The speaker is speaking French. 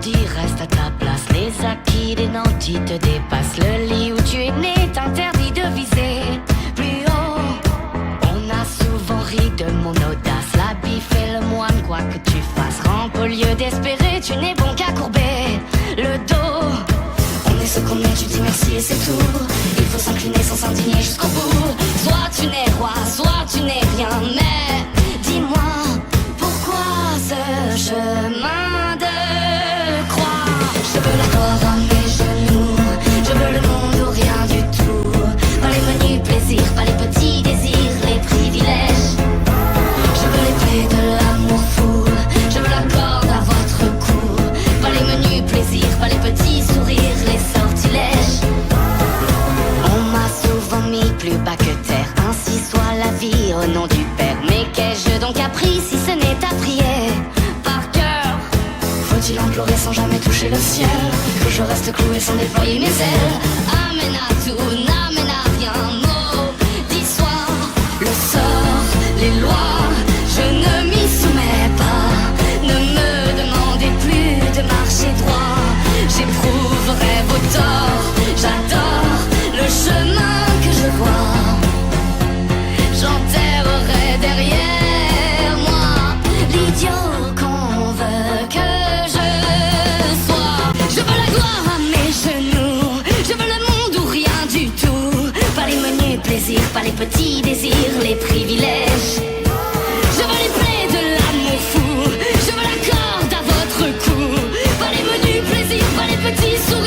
dis reste à ta place. Les acquis des nantis te dépassent. Le lit où tu es né t'interdit de viser plus haut. On a souvent ri de mon audace. La bif et le moine, quoi que tu fasses, rampe au lieu d'espérer, tu n'es bon qu'à courber le dos. On est ce qu'on est, tu dis merci et c'est tout. Il faut s'incliner sans s'indigner jusqu'au bout. Soit tu n'es roi, soit tu n'es rien. Mais dis-moi, pourquoi ce chemin de croix? Je veux la gloire à mes genoux, je veux le monde ou rien du tout. Pas les menus plaisirs, pas les petits désirs, les privilèges. Je veux les plaies de l'amour fou, je veux la corde à votre cou. Pas les menus plaisirs, pas les petits sourires, les sortilèges. On m'a souvent mis plus bas que terre, ainsi soit la vie au nom du Père. Mais qu'ai-je donc appris si ce n'est à prier par cœur? Faut-il implorer sans jamais toucher le ciel, que je reste cloué sans déployer mes ailes? Amène à tout, n'amène à rien, maudit soit le sort, les lois, je ne m'y soumets pas. Ne me demandez plus de marcher droit, j'éprouverai vos torts, j'adore le chemin que je vois. J'enterrerai derrière moi l'idiot qu'on veut que je sois. Je veux la gloire à mes genoux, je veux le monde ou rien du tout. Pas les menus plaisirs, pas les petits désirs, les privilèges. Je veux les plaies de l'amour fou, je veux la corde à votre cou. Pas les menus plaisirs, pas les petits sourires.